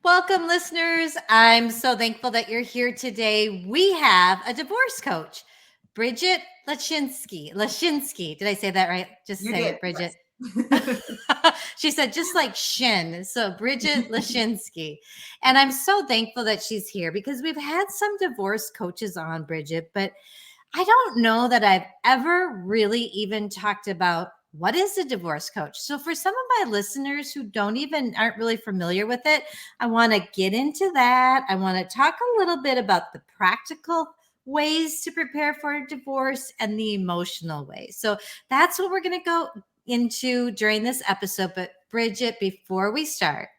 Welcome, listeners. I'm so thankful that you're here today. We have a divorce coach, Bridget Leschinsky. Did I say that right? Just You say did. it, Bridget. Yes. She said just like Shin. So Bridget Leschinsky. And I'm so thankful that she's here because we've had some divorce coaches on, Bridget, but I don't know that I've ever really even talked about what is a divorce coach. So for some of my listeners who aren't really familiar with it, I want to get into that. I want to talk a little bit about the practical ways to prepare for a divorce and the emotional ways. So that's what we're going to go into during this episode. But Bridget, before we start,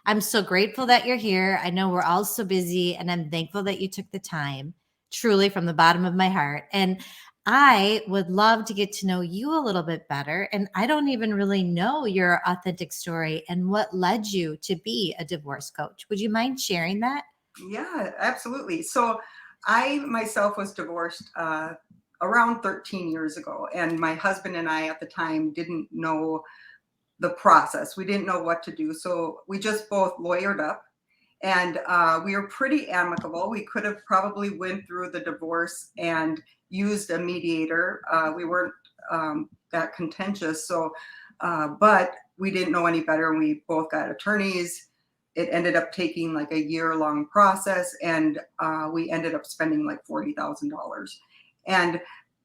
I'm so grateful that you're here. I know we're all so busy, and I'm thankful that you took the time, truly from the bottom of my heart. And I would love to get to know you a little bit better. And I don't even really know your authentic story and what led you to be a divorce coach. Would you mind sharing that? Yeah, absolutely. So I myself was divorced around 13 years ago, and my husband and I at the time didn't know the process. We didn't know what to do. So we just both lawyered up, and we were pretty amicable. We could have probably went through the divorce and used a mediator. We weren't that contentious. But we didn't know any better, and we both got attorneys. It ended up taking like a year-long process, and we ended up spending like $40,000. And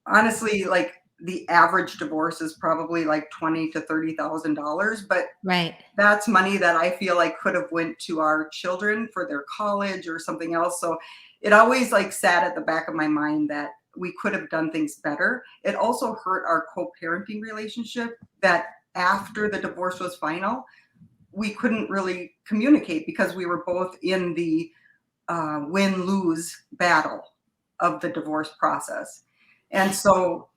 honestly, like the average divorce is probably like $20,000 to $30,000, but Right. that's money that I feel like could have went to our children for their college or something else. So it always like sat at the back of my mind that we could have done things better. It also hurt our co-parenting relationship that after the divorce was final, we couldn't really communicate because we were both in the win-lose battle of the divorce process. And so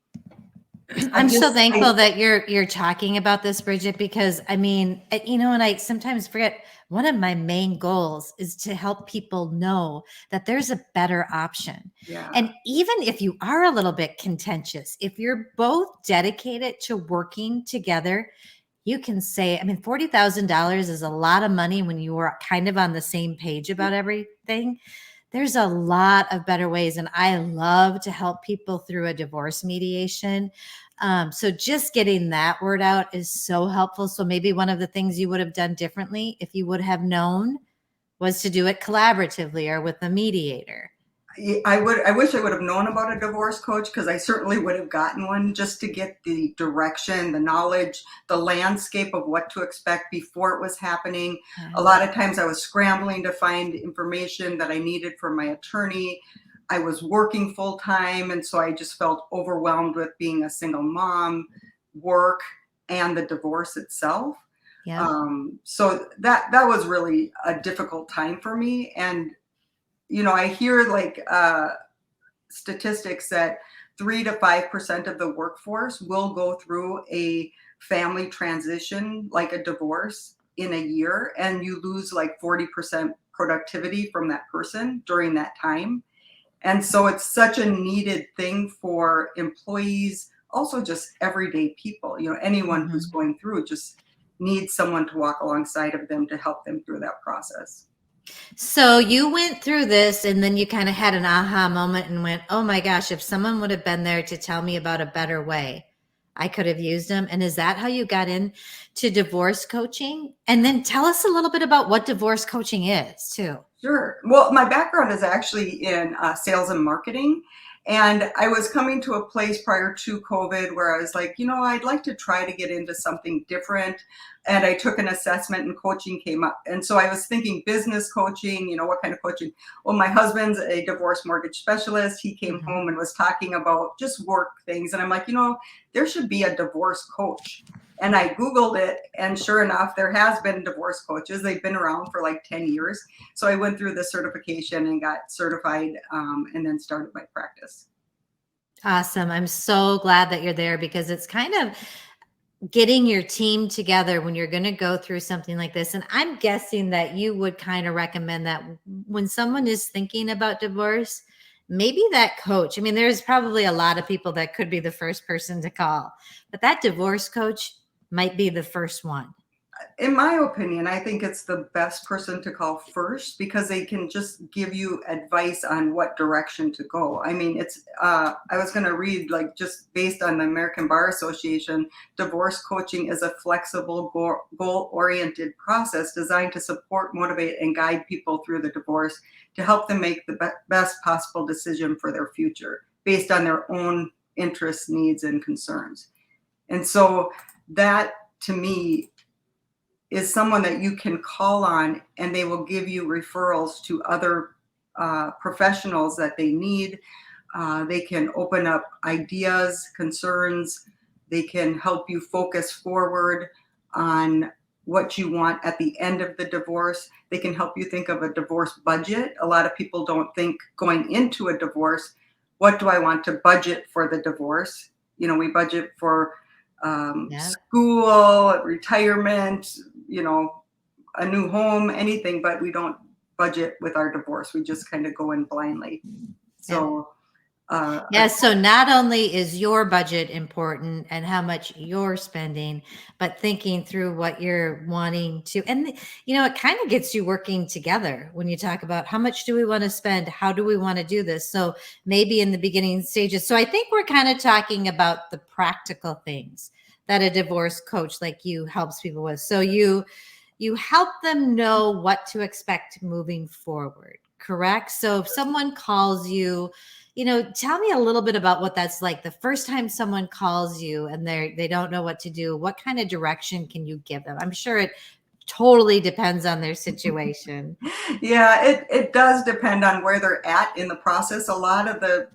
I'm so thankful that you're talking about this, Bridget, because I mean, and I sometimes forget one of my main goals is to help people know that there's a better option. Yeah. And even if you are a little bit contentious, if you're both dedicated to working together, you can say, I mean, $40,000 is a lot of money when you are kind of on the same page about everything. There's a lot of better ways. And I love to help people through a divorce mediation. So just getting that word out is so helpful. So maybe one of the things you would have done differently if you would have known was to do it collaboratively or with a mediator. I wish I would have known about a divorce coach, because I certainly would have gotten one just to get the direction, the knowledge, the landscape of what to expect before it was happening. A lot of times I was scrambling to find information that I needed from my attorney. I was working full time, and so I just felt overwhelmed with being a single mom, work, and the divorce itself. Yeah. So that was really a difficult time for me. And I hear like statistics that 3 to 5% of the workforce will go through a family transition, like a divorce, in a year, and you lose like 40% productivity from that person during that time. And so it's such a needed thing for employees, also just everyday people. Anyone who's going through just needs someone to walk alongside of them to help them through that process. So you went through this and then you kind of had an aha moment and went, oh my gosh, if someone would have been there to tell me about a better way, I could have used them. And is that how you got into divorce coaching? And then tell us a little bit about what divorce coaching is too. Sure. Well, my background is actually in sales and marketing. And I was coming to a place prior to COVID where I was like, I'd like to try to get into something different. And I took an assessment and coaching came up. And so I was thinking business coaching, what kind of coaching? Well, my husband's a divorce mortgage specialist. He came home and was talking about just work things. And I'm like, there should be a divorce coach. And I Googled it, and sure enough, there has been divorce coaches. They've been around for like 10 years. So I went through the certification and got certified, and then started my practice. Awesome. I'm so glad that you're there, because it's kind of getting your team together when you're going to go through something like this. And I'm guessing that you would kind of recommend that when someone is thinking about divorce, maybe that coach, I mean, there's probably a lot of people that could be the first person to call, but that divorce coach might be the first one. In my opinion, I think it's the best person to call first because they can just give you advice on what direction to go. I mean, I was going to read, like, just based on the American Bar Association, divorce coaching is a flexible, goal-oriented process designed to support, motivate, and guide people through the divorce to help them make the best possible decision for their future based on their own interests, needs, and concerns. And so that, to me, is someone that you can call on, and they will give you referrals to other professionals that they need. They can open up ideas, concerns. They can help you focus forward on what you want at the end of the divorce. They can help you think of a divorce budget. A lot of people don't think going into a divorce, what do I want to budget for the divorce? You know, we budget for Yeah. school, retirement, a new home, anything, but we don't budget with our divorce. We just kind of go in blindly. So, Yeah, so not only is your budget important and how much you're spending, but thinking through what you're wanting to, and it kind of gets you working together when you talk about how much do we want to spend? How do we want to do this? So maybe in the beginning stages. So I think we're kind of talking about the practical things that a divorce coach like you helps people with. So you help them know what to expect moving forward, correct? So if someone calls you, tell me a little bit about what that's like. The first time someone calls you and they don't know what to do, what kind of direction can you give them? I'm sure it totally depends on their situation. Yeah, it does depend on where they're at in the process. A lot of the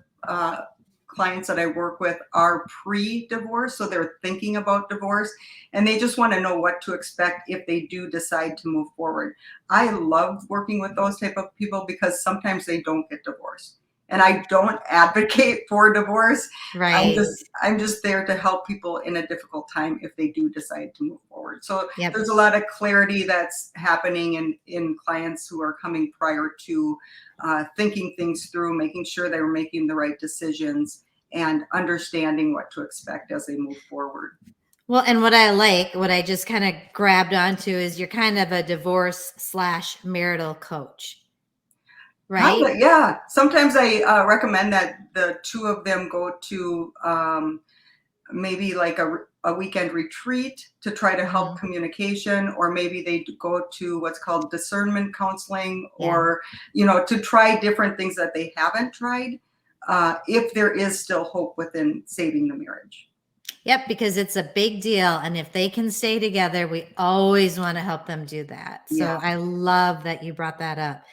clients that I work with are pre-divorce, so they're thinking about divorce, and they just want to know what to expect if they do decide to move forward. I love working with those type of people because sometimes they don't get divorced. And I don't advocate for divorce. Right. I'm just there to help people in a difficult time if they do decide to move forward. So Yep. there's a lot of clarity that's happening in clients who are coming prior to thinking things through, making sure they're making the right decisions, and understanding what to expect as they move forward. Well, and what I just kind of grabbed onto is you're kind of a divorce/marital coach, Kind right? of, yeah. Sometimes I recommend that the two of them go to maybe like a weekend retreat to try to help Mhm. communication, or maybe they go to what's called discernment counseling, Yeah. or to try different things that they haven't tried, if there is still hope within saving the marriage. Yep, because it's a big deal. And if they can stay together, we always want to help them do that. So Yeah. I love that you brought that up.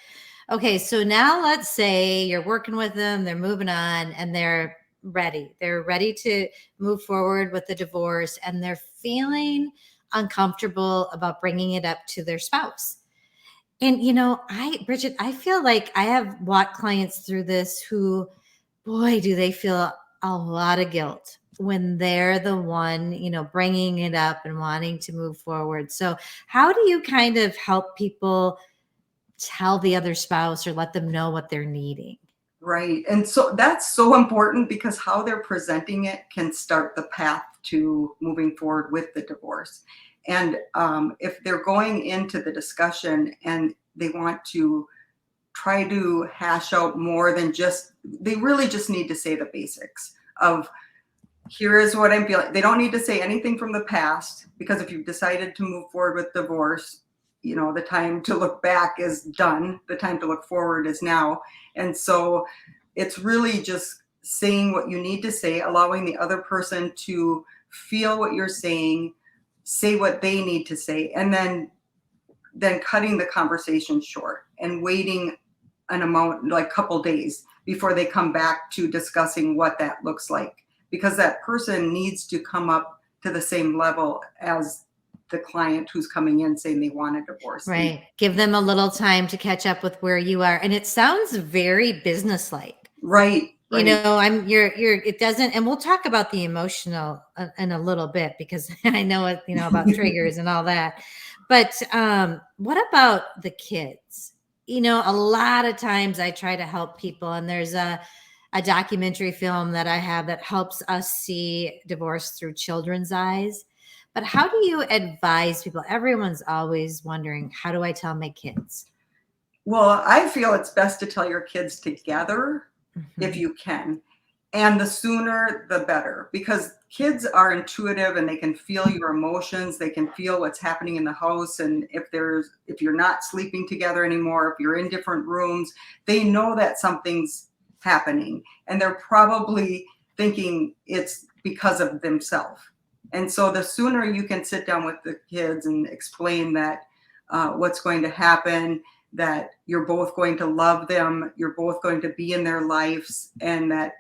Okay, so now let's say you're working with them, they're moving on, and they're ready. They're ready to move forward with the divorce, and they're feeling uncomfortable about bringing it up to their spouse. And Bridget, I feel like I have walked clients through this who, boy, do they feel a lot of guilt when they're the one, bringing it up and wanting to move forward. So, how do you kind of help people tell the other spouse or let them know what they're needing? Right. And so that's so important because how they're presenting it can start the path to moving forward with the divorce. And if they're going into the discussion and they want to try to hash out more than they really just need to say the basics of, here is what I'm feeling. They don't need to say anything from the past, because if you've decided to move forward with divorce, the time to look back is done. The time to look forward is now. And so it's really just saying what you need to say, allowing the other person to feel what you're saying, say what they need to say, and then cutting the conversation short and waiting an amount, like couple days, before they come back to discussing what that looks like, because that person needs to come up to the same level as the client who's coming in saying they want a divorce. Right. Give them a little time to catch up with where you are. And it sounds very businesslike. Right. It doesn't, and we'll talk about the emotional in a little bit, because I know it, about triggers and all that. But what about the kids? A lot of times I try to help people, and there's a documentary film that I have that helps us see divorce through children's eyes. But how do you advise people? Everyone's always wondering, how do I tell my kids? Well, I feel it's best to tell your kids together if Mhm. you can. And the sooner, the better, because kids are intuitive and they can feel your emotions. They can feel what's happening in the house. And if you're not sleeping together anymore, if you're in different rooms, they know that something's happening. And they're probably thinking it's because of themselves. And so the sooner you can sit down with the kids and explain that what's going to happen, that you're both going to love them, you're both going to be in their lives, and that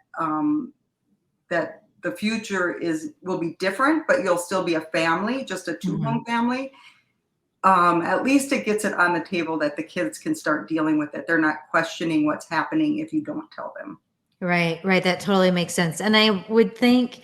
the future will be different, but you'll still be a family, just a two-home Mhm. family. At least it gets it on the table that the kids can start dealing with it. They're not questioning what's happening if you don't tell them. Right, right. That totally makes sense. And I would think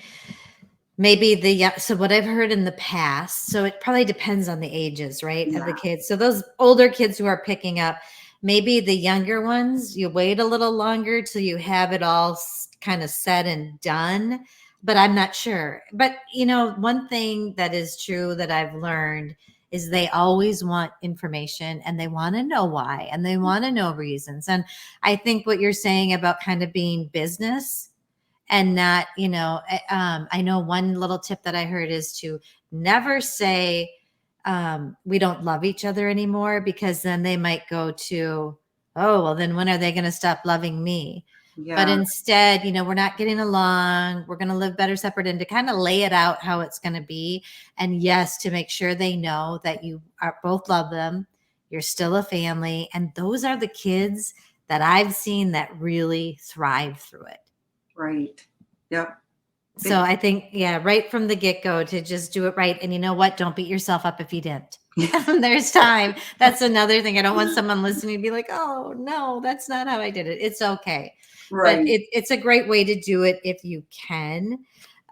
maybe so what I've heard in the past, so it probably depends on the ages, right, of the Yeah, kids. So those older kids who are picking up, maybe the younger ones, you wait a little longer till you have it all kind of said and done. But I'm not sure. But one thing that is true that I've learned is they always want information and they want to know why and they want to know reasons. And I think what you're saying about kind of being business and not, I know one little tip that I heard is to never say, we don't love each other anymore, because then they might go to, oh, well, then when are they going to stop loving me? But yeah, instead, we're not getting along. We're going to live better separate, and to kind of lay it out how it's going to be. And yes, to make sure they know that you are both love them. You're still a family. And those are the kids that I've seen that really thrive through it. right. Yep. So I think, yeah, right from the get-go to just do it right. And you know what? Don't beat yourself up if you didn't. There's time. That's another thing. I don't want someone listening to be like, oh, no, that's not how I did it. It's okay. But Right. it's a great way to do it if you can.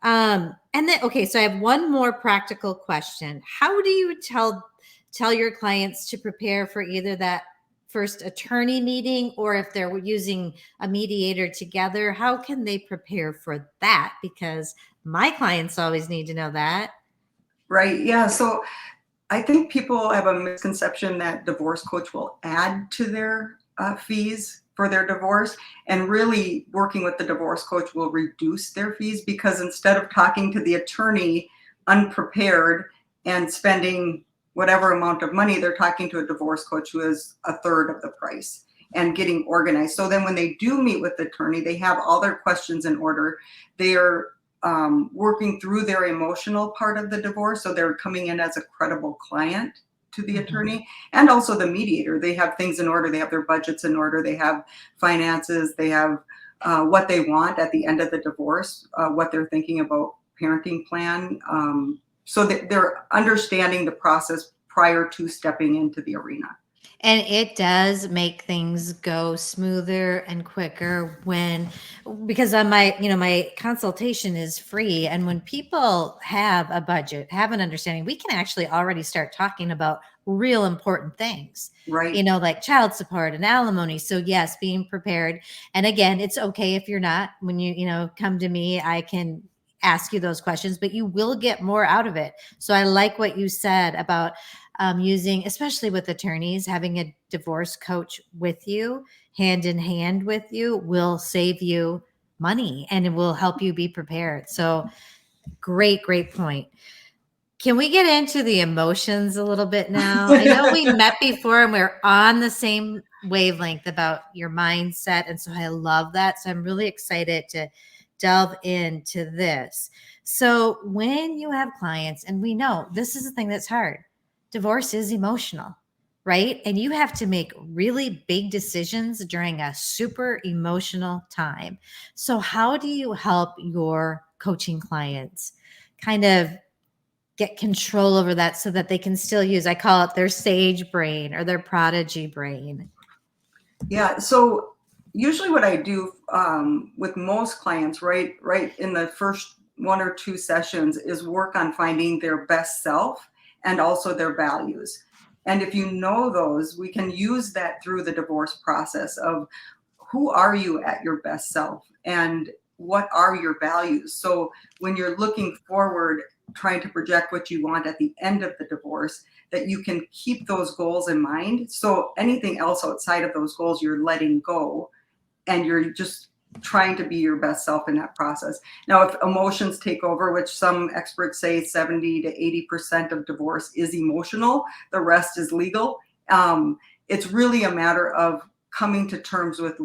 And then, okay, so I have one more practical question. How do you tell your clients to prepare for either that first attorney meeting, or if they're using a mediator together, how can they prepare for that? Because my clients always need to know that. Right. Yeah. So I think people have a misconception that divorce coach will add to their fees for their divorce, and really working with the divorce coach will reduce their fees, because instead of talking to the attorney unprepared and spending whatever amount of money, they're talking to a divorce coach who is a third of the price and getting organized. So then when they do meet with the attorney, they have all their questions in order. They are working through their emotional part of the divorce. So they're coming in as a credible client to the Mhm. attorney, and also the mediator. They have things in order. They have their budgets in order. They have finances. They have what they want at the end of the divorce, what they're thinking about parenting plan. So that they're understanding the process prior to stepping into the arena. And it does make things go smoother and quicker because on my consultation is free. And when people have a budget, have an understanding, we can actually already start talking about real important things, Right. like child support and alimony. So yes, being prepared. And again, it's okay if you're not. When you come to me, I can ask you those questions, but you will get more out of it. So I like what you said about using, especially with attorneys, having a divorce coach with you, hand in hand with you, will save you money and it will help you be prepared. So great, great point. Can we get into the emotions a little bit now? I know we met before and we're on the same wavelength about your mindset. And so I love that. So I'm really excited to delve into this. So when you have clients, and we know this is the thing that's hard, divorce is emotional, right? And you have to make really big decisions during a super emotional time. So, how do you help your coaching clients kind of get control over that so that they can still use, I call it their sage brain or their prodigy brain? Yeah. So usually what I do with most clients, right in the first one or two sessions, is work on finding their best self and also their values. And if you know those, we can use that through the divorce process of who are you at your best self and what are your values. So when you're looking forward, trying to project what you want at the end of the divorce, that you can keep those goals in mind. So anything else outside of those goals, you're letting go, and you're just trying to be your best self in that process. Now, if emotions take over, which some experts say 70 to 80% of divorce is emotional, the rest is legal. It's really a matter of coming to terms with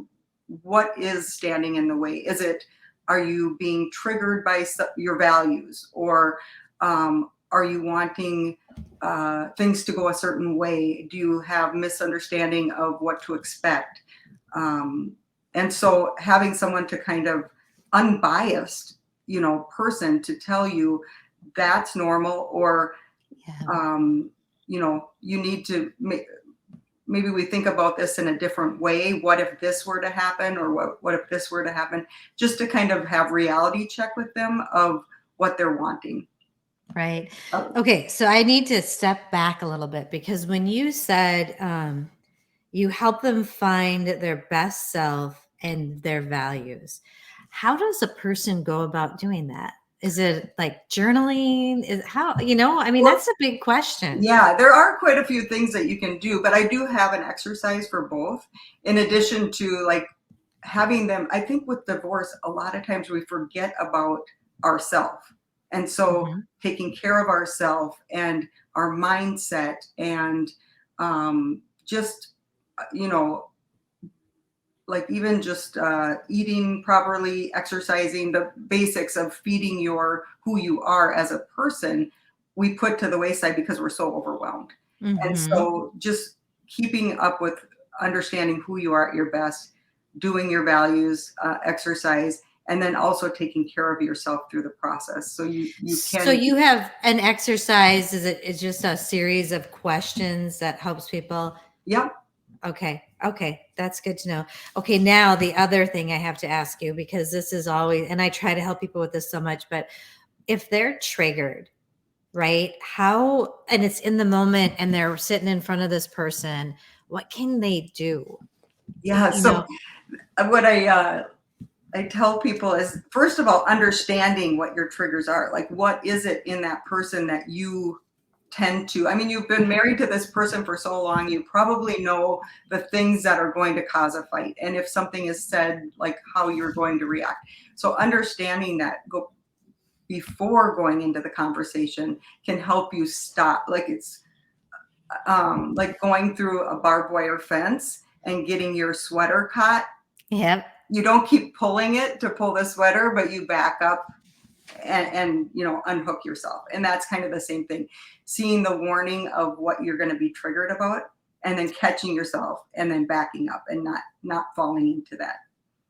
what is standing in the way. Is it, are you being triggered by your values, or are you wanting things to go a certain way? Do you have misunderstanding of what to expect? And so having someone to kind of unbiased, person to tell you that's normal, or, Yeah. you need to maybe we think about this in a different way. What if this were to happen, or what if this were to happen? Just to kind of have reality check with them of what they're wanting. Right. Oh, Okay. So I need to step back a little bit, because when you said you help them find their best self and their values, how does a person go about doing that? Is it like journaling? Is how, I mean, well, that's a big question. yeah, there are quite a few things that you can do, but I do have an exercise for both, in addition to like having them. I think with divorce, a lot of times we forget about ourselves. And so Mhm. taking care of ourselves and our mindset, and just, you know, like even just eating properly, exercising, the basics of feeding your who you are as a person, we put to the wayside because we're so overwhelmed. And Mhm. so just keeping up with understanding who you are at your best, doing your values, exercise, and then also taking care of yourself through the process. So you So can, you have an exercise. Is it's just a series of questions that helps people? yep, Okay. Okay. That's good to know. Okay. Now, the other thing I have to ask you, because this is always, and I try to help people with this so much, but if they're triggered, right? How, and it's in the moment and they're sitting in front of this person, what can they do? yeah. You So know, what I tell people is, first of all, understanding what your triggers are. Like, what is it in that person that you tend to? I mean, you've been married to this person for so long, you probably know the things that are going to cause a fight. And if something is said, like how you're going to react. So, understanding that before going into the conversation can help you stop. Like, it's like going through a barbed wire fence and getting your sweater caught. yep. You don't keep pulling it to pull the sweater, but you back up and unhook yourself. And that's kind of the same thing. Seeing the warning of what you're going to be triggered about, and then catching yourself and then backing up and not falling into that.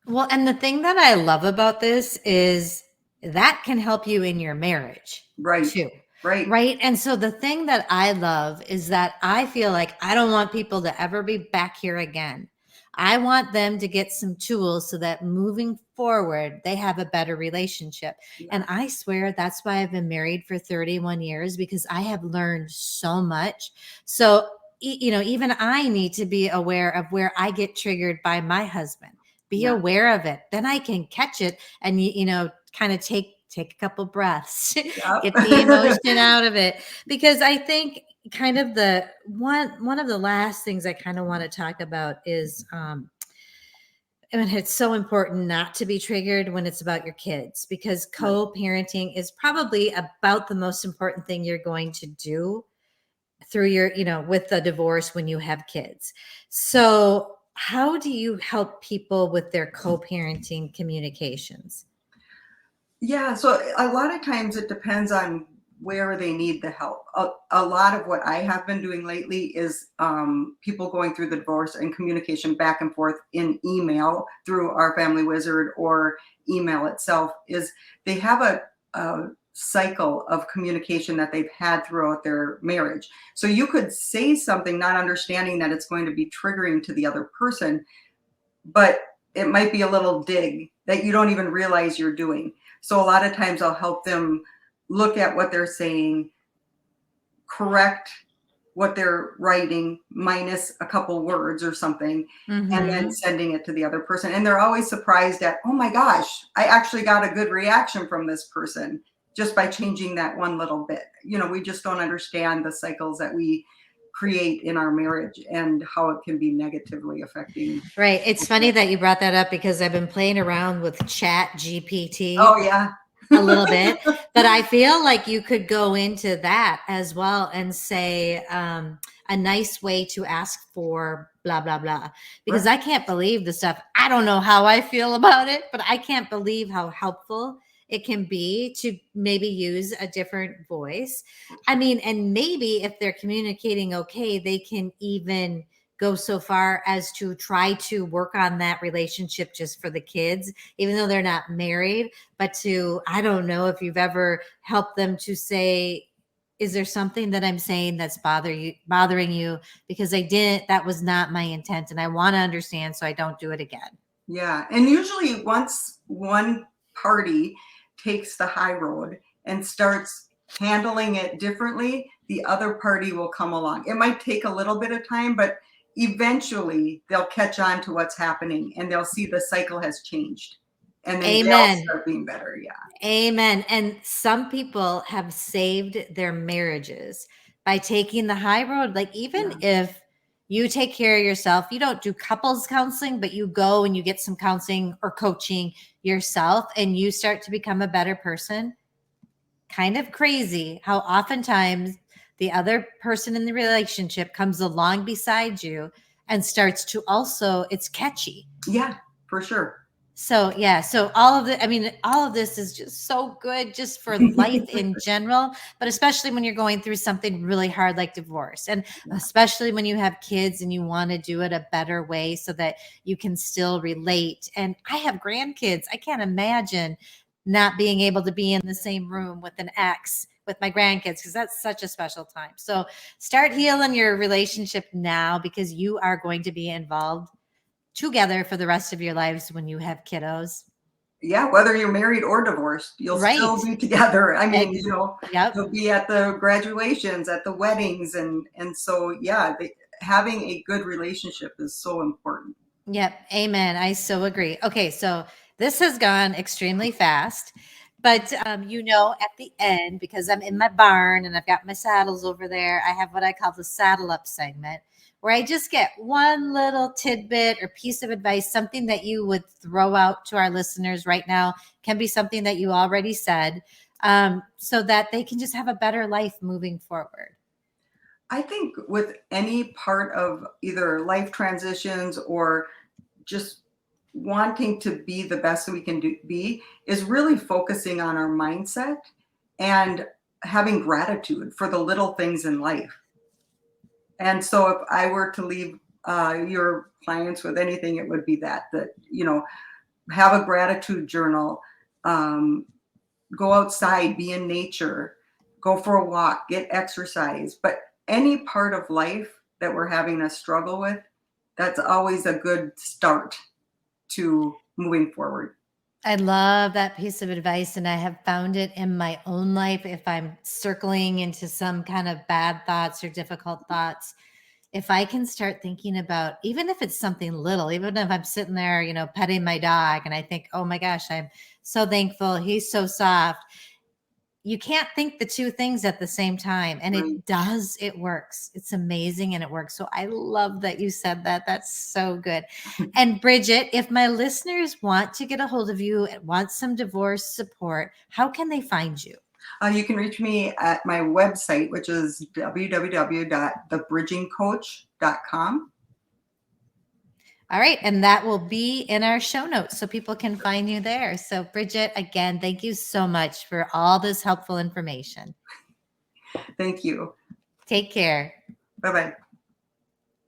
Well, and the thing that I love about this is that can help you in your marriage Right. too. Right. Right. And so the thing that I love is that I feel like I don't want people to ever be back here again. I want them to get some tools so that moving forward, they have a better relationship. Yeah. And I swear that's why I've been married for 31 years, because I have learned so much. So, even I need to be aware of where I get triggered by my husband. Be Yeah. aware of it. Then I can catch it and, kind of take a couple breaths, get the Yep. emotion out of it. Because I think kind of the one of the last things I kind of want to talk about is I mean, it's so important not to be triggered when it's about your kids, because Right. co-parenting is probably about the most important thing you're going to do through your, with the divorce when you have kids. So, how do you help people with their co-parenting communications? Yeah, so a lot of times it depends on where they need the help. A lot of what I have been doing lately is people going through the divorce and communication back and forth in email through our family wizard or email itself. Is they have a cycle of communication that they've had throughout their marriage. So you could say something not understanding that it's going to be triggering to the other person, but it might be a little dig that you don't even realize you're doing. So a lot of times I'll help them look at what they're saying, correct what they're writing minus a couple words or something, and then Mm-hmm. sending it to the other person. And they're always surprised at, oh my gosh, I actually got a good reaction from this person. just by changing that one little bit. We just don't understand the cycles that we create in our marriage and how it can be negatively affecting. Right. It's funny that you brought that up because I've been playing around with Chat GPT. Oh, yeah. A little bit, but I feel like you could go into that as well and say a nice way to ask for blah, blah, blah, because Right. I can't believe the stuff. I don't know how I feel about it, but I can't believe how helpful it can be to maybe use a different voice. I mean, and maybe if they're communicating okay, they can even go so far as to try to work on that relationship just for the kids, even though they're not married. But I don't know if you've ever helped them to say, is there something that I'm saying that's bothering you? Because that was not my intent, and I want to understand so I don't do it again. Yeah. And usually once one party takes the high road and starts handling it differently, the other party will come along. It might take a little bit of time, but eventually they'll catch on to what's happening and they'll see the cycle has changed. And then they'll start being better. Yeah. Amen. And some people have saved their marriages by taking the high road. Like, even if you take care of yourself, you don't do couples counseling, but you go and you get some counseling or coaching yourself and you start to become a better person. Kind of crazy how oftentimes the other person in the relationship comes along beside you and starts to also, it's catchy. Yeah, for sure. So yeah, so all of this is just so good just for life in general, but especially when you're going through something really hard like divorce, and especially when you have kids and you want to do it a better way so that you can still relate. And I have grandkids. I can't imagine not being able to be in the same room with an ex with my grandkids, because that's such a special time. So start healing your relationship now, because you are going to be involved together for the rest of your lives when you have kiddos. Yeah, whether you're married or divorced, you'll still be together. I mean, you'll be at the graduations, at the weddings, and so yeah, having a good relationship is so important. Yep, amen. I so agree. Okay, so this has gone extremely fast, but at the end, because I'm in my barn and I've got my saddles over there, I have what I call the saddle up segment, where I just get one little tidbit or piece of advice, something that you would throw out to our listeners right now. Can be something that you already said, so that they can just have a better life moving forward. I think with any part of either life transitions or just wanting to be the best that we can be is really focusing on our mindset and having gratitude for the little things in life. And so if I were to leave your clients with anything, it would be that have a gratitude journal, go outside, be in nature, go for a walk, get exercise. But any part of life that we're having a struggle with, that's always a good start to moving forward. I love that piece of advice, and I have found it in my own life. If I'm circling into some kind of bad thoughts or difficult thoughts, if I can start thinking about, even if it's something little, even if I'm sitting there, petting my dog, and I think, oh my gosh, I'm so thankful, he's so soft. You can't think the two things at the same time. And it works. It's amazing. And it works. So I love that you said that. That's so good. And Bridget, if my listeners want to get a hold of you and want some divorce support, how can they find you? You can reach me at my website, which is www.thebridgingcoach.com. All right. And that will be in our show notes so people can find you there. So Bridget, again, thank you so much for all this helpful information. Thank you. Take care. Bye-bye.